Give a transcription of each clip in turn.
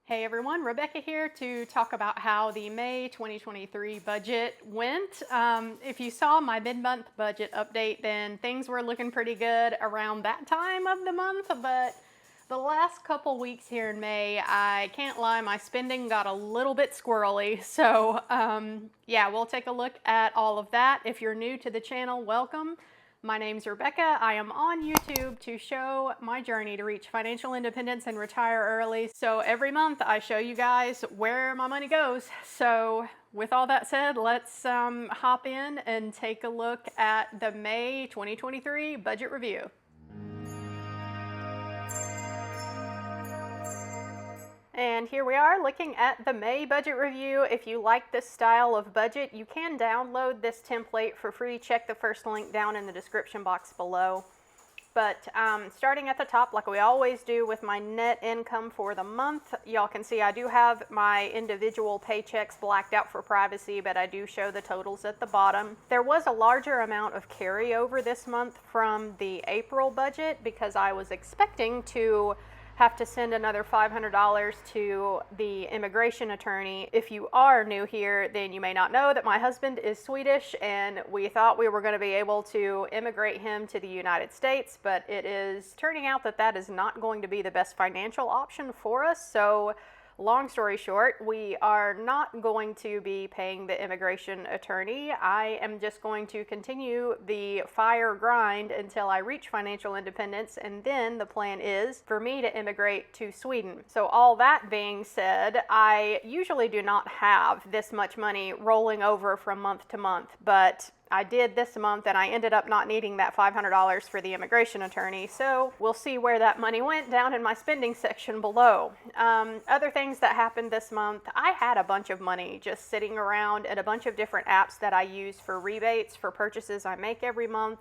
Hey everyone, Rebecca here to talk about how the May 2023 budget went. If you saw my mid-month budget update, then things were looking pretty good around that time of the month, but the last couple weeks here in May, I can't lie, my spending got a little bit squirrely. So yeah, we'll take a look at all of that. If you're new to the channel, welcome. My name's Rebecca. I am on YouTube to show my journey to reach financial independence and retire early. So every month I show you guys where my money goes. So with all that said, let's hop in and take a look at the May 2023 budget review. And here we are looking at the May budget review. If you like this style of budget, you can download this template for free. Check the first link down in the description box below. But starting at the top, like we always do with my net income for the month, y'all can see I do have my individual paychecks blacked out for privacy, but I do show the totals at the bottom. There was a larger amount of carryover this month from the April budget because I was expecting to have to send another $500 to the immigration attorney. If you are new here, then you may not know that my husband is Swedish and we thought we were going to be able to immigrate him to the United States, but it is turning out that that is not going to be the best financial option for us. So long story short, we are not going to be paying the immigration attorney. I am just going to continue the fire grind until I reach financial independence, and then the plan is for me to immigrate to Sweden. So all that being said, I usually do not have this much money rolling over from month to month, but I did this month and I ended up not needing that $500 for the immigration attorney. So we'll see where that money went down in my spending section below. Other things that happened this month, I had a bunch of money just sitting around at a bunch of different apps that I use for rebates for purchases I make every month.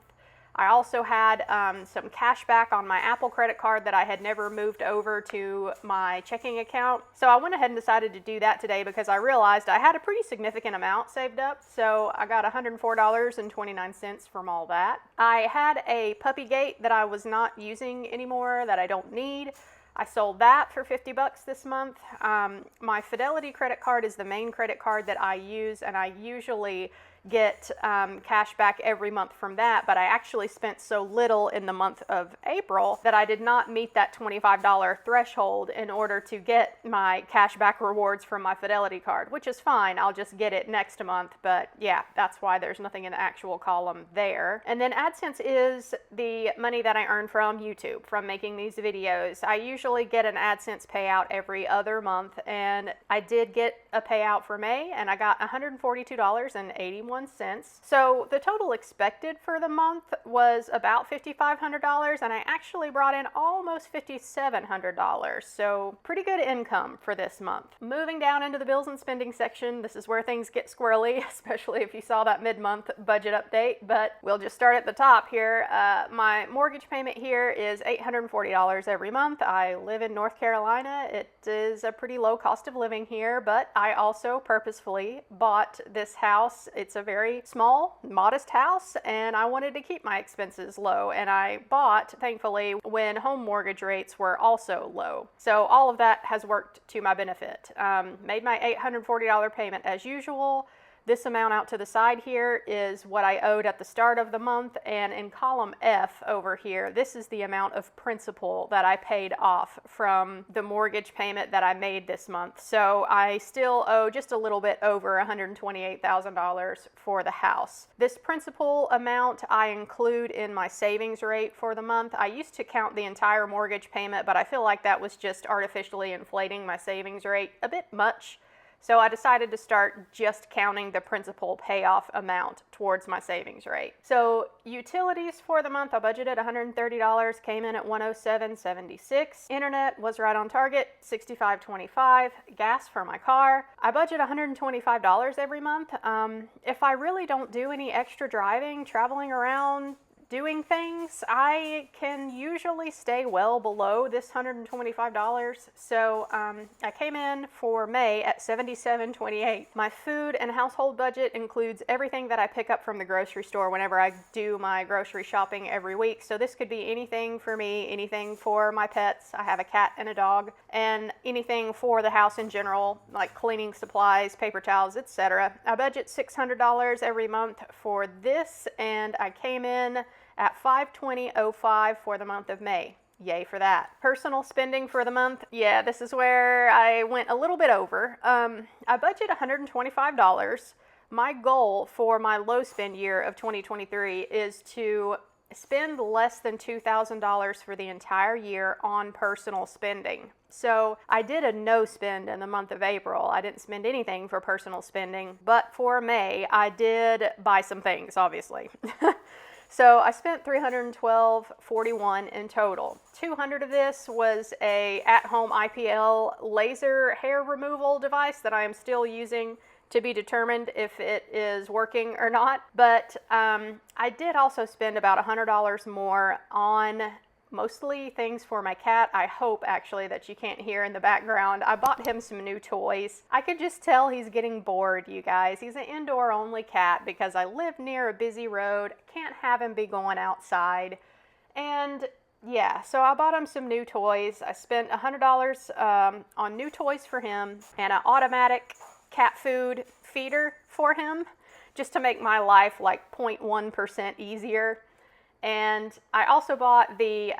I also had some cash back on my Apple credit card that I had never moved over to my checking account. So I went ahead and decided to do that today because I realized I had a pretty significant amount saved up. So I got $104.29 from all that. I had a puppy gate that I was not using anymore that I don't need. I sold that for 50 bucks this month. My Fidelity credit card is the main credit card that I use, and I usually get cash back every month from that, but I actually spent so little in the month of April that I did not meet that $25 threshold in order to get my cash back rewards from my Fidelity card, which is fine. I'll just get it next month, but yeah, that's why there's nothing in the actual column there. And then AdSense is the money that I earn from YouTube from making these videos. I usually get an AdSense payout every other month, and I did get a payout for May, and I got $142.81. So the total expected for the month was about $5,500, and I actually brought in almost $5,700. So pretty good income for this month. Moving down into the bills and spending section, this is where things get squirrely, especially if you saw that mid-month budget update, but we'll just start at the top here. My mortgage payment here is $840 every month. I live in North Carolina. It is a pretty low cost of living here, but I also purposefully bought this house. It's a very small, modest house, and I wanted to keep my expenses low, and I bought, thankfully, when home mortgage rates were also low. So all of that has worked to my benefit. Made my $840 payment as usual. This amount out to the side here is what I owed at the start of the month, and in column F over here, this is the amount of principal that I paid off from the mortgage payment that I made this month. So I still owe just a little bit over $128,000 for the house. This principal amount I include in my savings rate for the month. I used to count the entire mortgage payment, but I feel like that was just artificially inflating my savings rate a bit much. So I decided to start just counting the principal payoff amount towards my savings rate. So utilities for the month, I budgeted $130, came in at $107.76. Internet was right on target, $65.25. Gas for my car, I budget $125 every month. If I really don't do any extra driving, traveling around, doing things, I can usually stay well below this $125. So I came in for May at $77.28. My food and household budget includes everything that I pick up from the grocery store whenever I do my grocery shopping every week. So this could be anything for me, anything for my pets. I have a cat and a dog, and anything for the house in general, like cleaning supplies, paper towels, etc. I budget $600 every month for this, and I came in at $520.05 for the month of May. Yay for that. Personal spending for the month, yeah, this is where I went a little bit over. I budget $125. My goal for my low spend year of 2023 is to spend less than $2,000 for the entire year on personal spending. So I did a no spend in the month of April. I didn't spend anything for personal spending, but for May, I did buy some things, obviously. So I spent $312.41 in total. $200 of this was a at-home IPL laser hair removal device that I am still using, to be determined if it is working or not. But I did also spend about $100 more on mostly things for my cat. I hope actually that you can't hear in the background. I bought him some new toys. I could just tell he's getting bored, you guys. He's an indoor only cat because I live near a busy road. Can't have him be going outside. And yeah, so I bought him some new toys. I spent $100 on new toys for him and an automatic cat food feeder for him, just to make my life like 0.1% easier. And I also bought the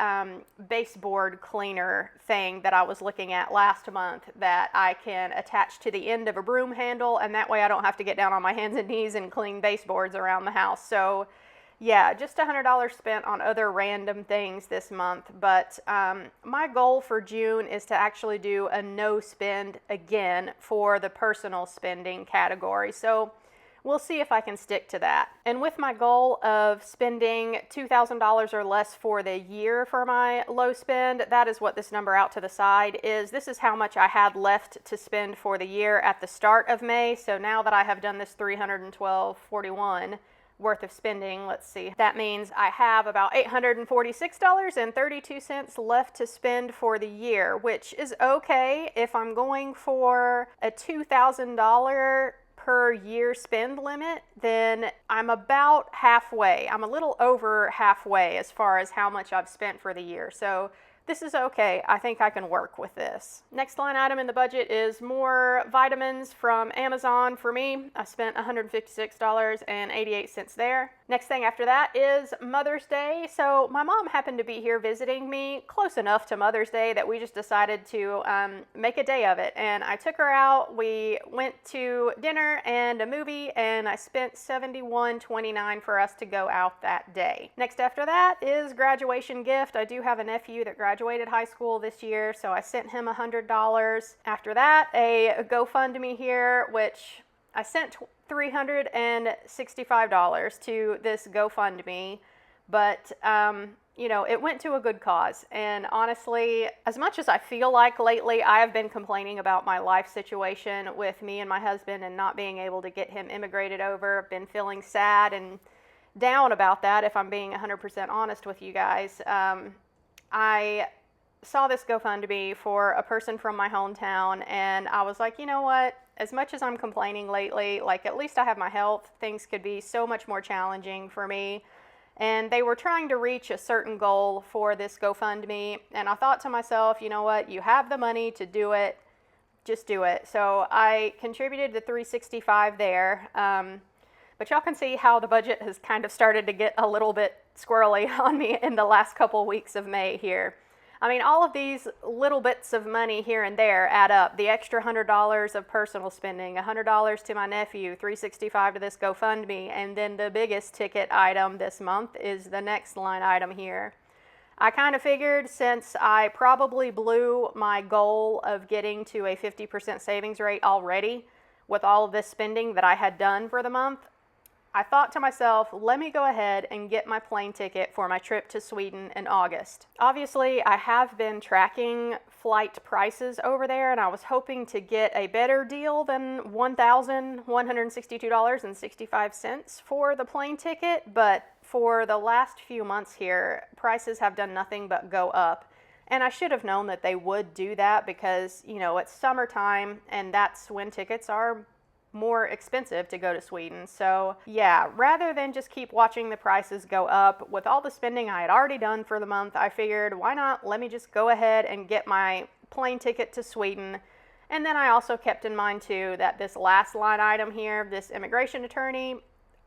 baseboard cleaner thing that I was looking at last month that I can attach to the end of a broom handle, and that way I don't have to get down on my hands and knees and clean baseboards around the house. So yeah, just $100 spent on other random things this month. But my goal for June is to actually do a no spend again for the personal spending category. So we'll see if I can stick to that. And with my goal of spending $2,000 or less for the year for my low spend, that is what this number out to the side is. This is how much I had left to spend for the year at the start of May. So now that I have done this $312.41 worth of spending, let's see, that means I have about $846.32 left to spend for the year, which is okay. If I'm going for a $2,000 per year spend limit, then I'm about halfway. I'm a little over halfway as far as how much I've spent for the year. So this is okay. I think I can work with this. Next line item in the budget is more vitamins from Amazon for me. I spent $156.88 there. Next thing after that is Mother's Day. So my mom happened to be here visiting me close enough to Mother's Day that we just decided to make a day of it. And I took her out. We went to dinner and a movie, and I spent $71.29 for us to go out that day. Next after that is graduation gift. I do have a nephew that graduated high school this year, so I sent him $100. After that, a GoFundMe here, which I sent $365 to this GoFundMe, but you know, it went to a good cause. And honestly, as much as I feel like lately I have been complaining about my life situation with me and my husband and not being able to get him immigrated over, I've been feeling sad and down about that, if I'm being 100% honest with you guys. I saw this GoFundMe for a person from my hometown, and I was like, you know what? As much as I'm complaining lately, like, at least I have my health. Things could be so much more challenging for me. And they were trying to reach a certain goal for this GoFundMe, and I thought to myself, you know what? You have the money to do it. Just do it. So I contributed the $365 there. But y'all can see how the budget has kind of started to get a little bit squirrely on me in the last couple weeks of May here. I mean, all of these little bits of money here and there add up. The extra $100 of personal spending, $100 to my nephew, $365 to this GoFundMe, and then the biggest ticket item this month is the next line item here. I kind of figured, since I probably blew my goal of getting to a 50% savings rate already with all of this spending that I had done for the month, I thought to myself, let me go ahead and get my plane ticket for my trip to Sweden in August. Obviously, I have been tracking flight prices over there, and I was hoping to get a better deal than $1,162.65 for the plane ticket, but for the last few months here, prices have done nothing but go up. And I should have known that they would do that because, you know, it's summertime and that's when tickets are more expensive to go to Sweden. So yeah, rather than just keep watching the prices go up, with all the spending I had already done for the month, I figured, why not let me just go ahead and get my plane ticket to Sweden. And then I also kept in mind too that this last line item here, this immigration attorney,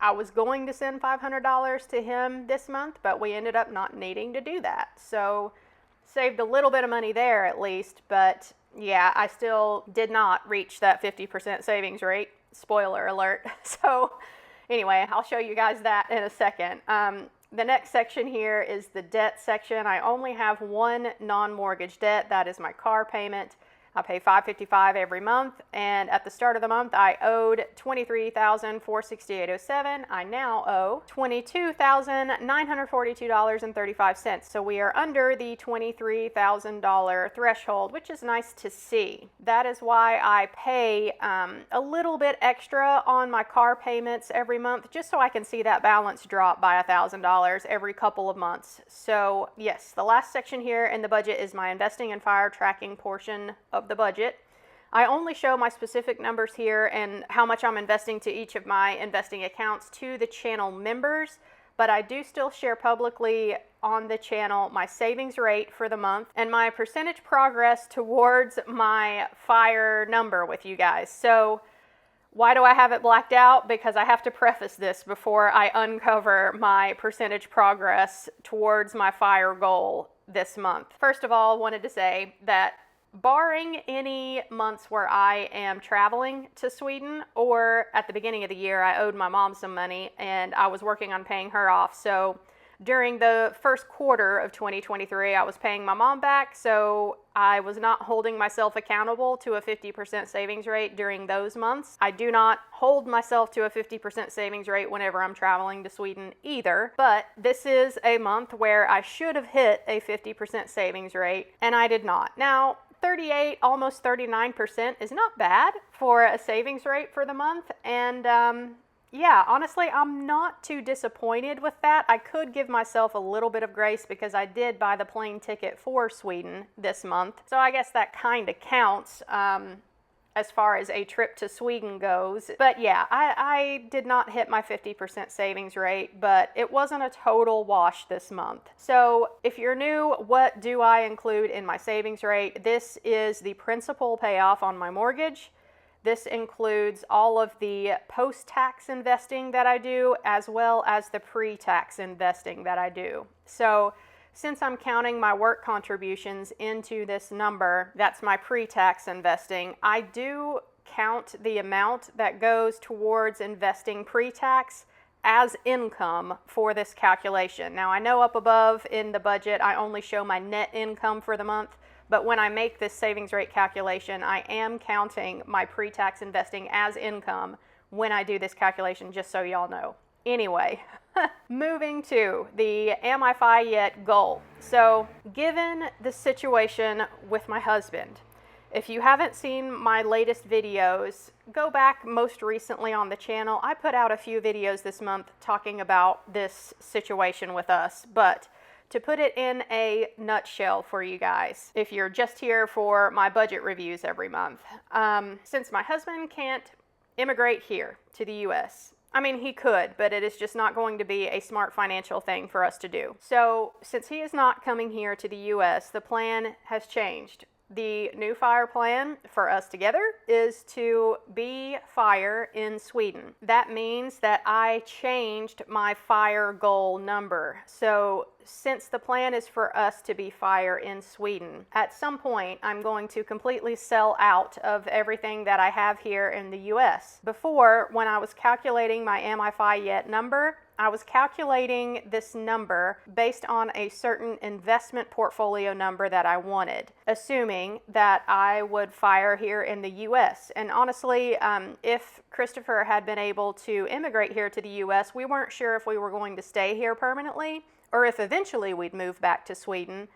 I was going to send $500 to him this month, but we ended up not needing to do that. So saved a little bit of money there at least, but yeah, I still did not reach that 50% savings rate. Spoiler alert. So anyway, I'll show you guys that in a second. The next section here is the debt section. I only have one non-mortgage debt. That is my car payment. I pay $555 every month, and at the start of the month, I owed $23,468.07. I now owe $22,942.35. So we are under the $23,000 threshold, which is nice to see. That is why I pay a little bit extra on my car payments every month, just so I can see that balance drop by $1,000 every couple of months. So yes, the last section here in the budget is my investing and fire tracking portion of the budget. I only show my specific numbers here and how much I'm investing to each of my investing accounts to the channel members, but I do still share publicly on the channel my savings rate for the month and my percentage progress towards my fire number with you guys. So why do I have it blacked out? Because I have to preface this before I uncover my percentage progress towards my fire goal this month. First of all, wanted to say that barring any months where I am traveling to Sweden, or at the beginning of the year, I owed my mom some money and I was working on paying her off. So during the first quarter of 2023, I was paying my mom back. So I was not holding myself accountable to a 50% savings rate during those months. I do not hold myself to a 50% savings rate whenever I'm traveling to Sweden either. But this is a month where I should have hit a 50% savings rate and I did not. Now, 38, almost 39% is not bad for a savings rate for the month. And yeah, honestly, I'm not too disappointed with that. I could give myself a little bit of grace because I did buy the plane ticket for Sweden this month. So I guess that kind of counts as far as a trip to Sweden goes. But yeah, I did not hit my 50% savings rate, but it wasn't a total wash this month. So if you're new, what do I include in my savings rate? This is the principal payoff on my mortgage. This includes all of the post-tax investing that I do, as well as the pre-tax investing that I do. So since I'm counting my work contributions into this number, that's my pre-tax investing, I do count the amount that goes towards investing pre-tax as income for this calculation. Now, I know up above in the budget, I only show my net income for the month, but when I make this savings rate calculation, I am counting my pre-tax investing as income when I do this calculation, just so y'all know. Anyway, moving to the Am I Fi Yet goal. So given the situation with my husband, if you haven't seen my latest videos, go back most recently on the channel. I put out a few videos this month talking about this situation with us, but to put it in a nutshell for you guys, if you're just here for my budget reviews every month, since my husband can't immigrate here to the US, I mean, he could, but it is just not going to be a smart financial thing for us to do. So since he is not coming here to the US, the plan has changed. The new fire plan for us together is to be fire in Sweden. That means that I changed my fire goal number. So since the plan is for us to be fire in Sweden, at some point I'm going to completely sell out of everything that I have here in the US. Before, when I was calculating my Am I Fi Yet number, I was calculating this number based on a certain investment portfolio number that I wanted, assuming that I would fire here in the US. And honestly, if Christopher had been able to immigrate here to the US, we weren't sure if we were going to stay here permanently or if eventually we'd move back to Sweden.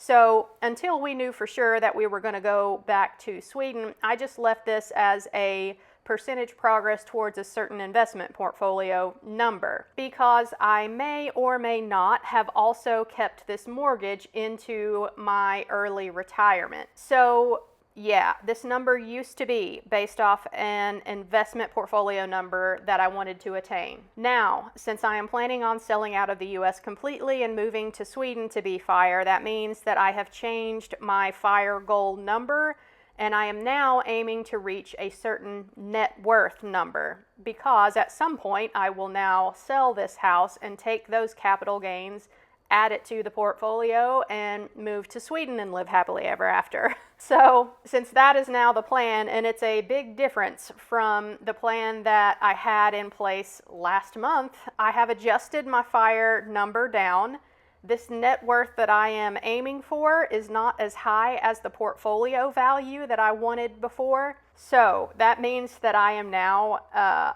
So until we knew for sure that we were going to go back to Sweden, I just left this as a percentage progress towards a certain investment portfolio number, because I may or may not have also kept this mortgage into my early retirement. So yeah, this number used to be based off an investment portfolio number that I wanted to attain. Now, since I am planning on selling out of the US completely and moving to Sweden to be FIRE, that means that I have changed my FIRE goal number, and I am now aiming to reach a certain net worth number, because at some point I will now sell this house and take those capital gains, add it to the portfolio, and move to Sweden and live happily ever after. So since that is now the plan, and it's a big difference from the plan that I had in place last month, I have adjusted my FIRE number down. This net worth that I am aiming for is not as high as the portfolio value that I wanted before. So that means that I am now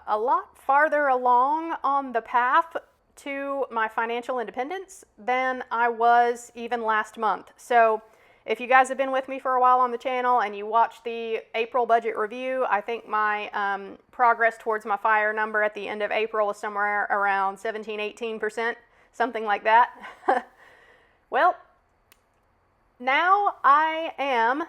a lot farther along on the path to my financial independence than I was even last month. So if you guys have been with me for a while on the channel and you watched the April budget review, I think my progress towards my FIRE number at the end of April was somewhere around 17-18%, something like that. Well, now I am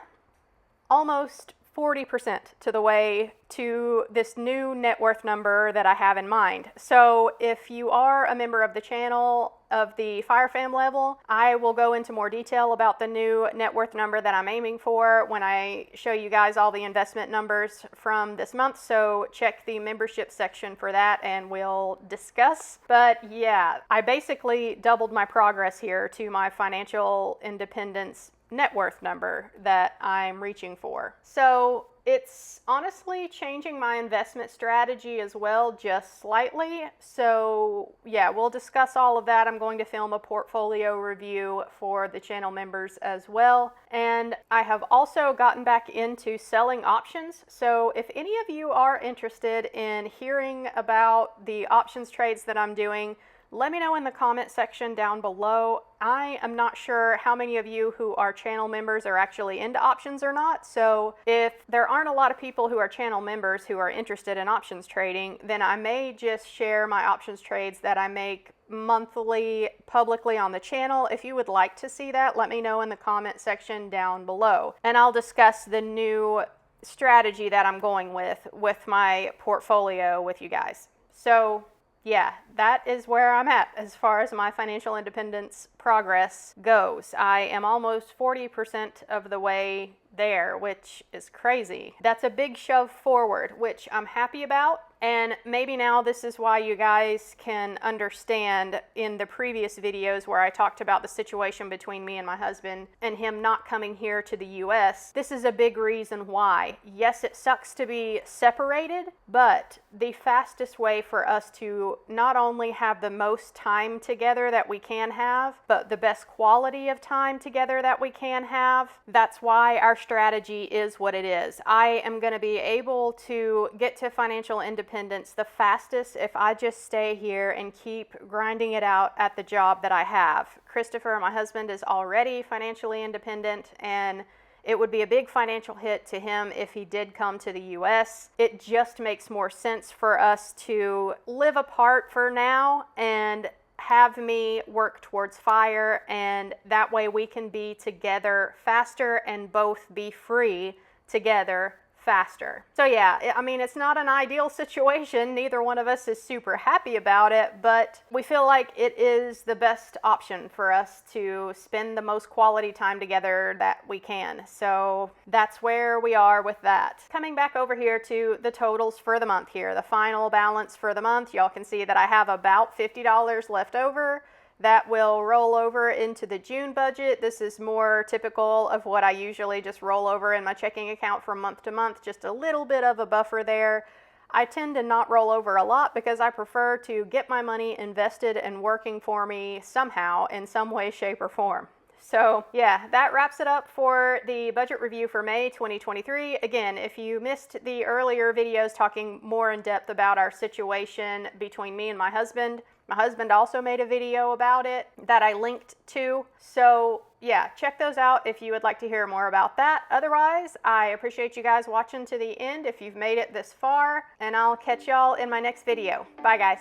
almost 40% to the way to this new net worth number that I have in mind. So if you are a member of the channel of the FIRE fam level, I will go into more detail about the new net worth number that I'm aiming for when I show you guys all the investment numbers from this month. So check the membership section for that and we'll discuss. But yeah, I basically doubled my progress here to my financial independence net worth number that I'm reaching for. So it's honestly changing my investment strategy as well, just slightly. So yeah, we'll discuss all of that. I'm going to film a portfolio review for the channel members as well. And I have also gotten back into selling options. So if any of you are interested in hearing about the options trades that I'm doing, let me know in the comment section down below. I am not sure how many of you who are channel members are actually into options or not. So if there aren't a lot of people who are channel members who are interested in options trading, then I may just share my options trades that I make monthly publicly on the channel. If you would like to see that, let me know in the comment section down below. And I'll discuss the new strategy that I'm going with my portfolio with you guys. So yeah, that is where I'm at as far as my financial independence progress goes. I am almost 40% of the way there, which is crazy. That's a big shove forward, which I'm happy about. And maybe now this is why you guys can understand in the previous videos where I talked about the situation between me and my husband and him not coming here to the US. This is a big reason why. Yes, it sucks to be separated, but the fastest way for us to not only have the most time together that we can have, but the best quality of time together that we can have, that's why our strategy is what it is. I am going to be able to get to financial independence the fastest if I just stay here and keep grinding it out at the job that I have. Christopher, my husband, is already financially independent, and it would be a big financial hit to him if he did come to the US. It just makes more sense for us to live apart for now and have me work towards FIRE, and that way we can be together faster and both be free together faster. So yeah, I mean, it's not an ideal situation. Neither one of us is super happy about it, but we feel like it is the best option for us to spend the most quality time together that we can. So that's where we are with that. Coming back over here to the totals for the month here, the final balance for the month, y'all can see that I have about $50 left over. That will roll over into the June budget. This is more typical of what I usually just roll over in my checking account from month to month, just a little bit of a buffer there. I tend to not roll over a lot because I prefer to get my money invested and working for me somehow in some way, shape, or form. So yeah, that wraps it up for the budget review for May 2023. Again, if you missed the earlier videos talking more in depth about our situation between me and my husband, My husband also made a video about it that I linked to. So yeah, check those out if you would like to hear more about that. Otherwise, I appreciate you guys watching to the end if you've made it this far, and I'll catch y'all in my next video. Bye guys.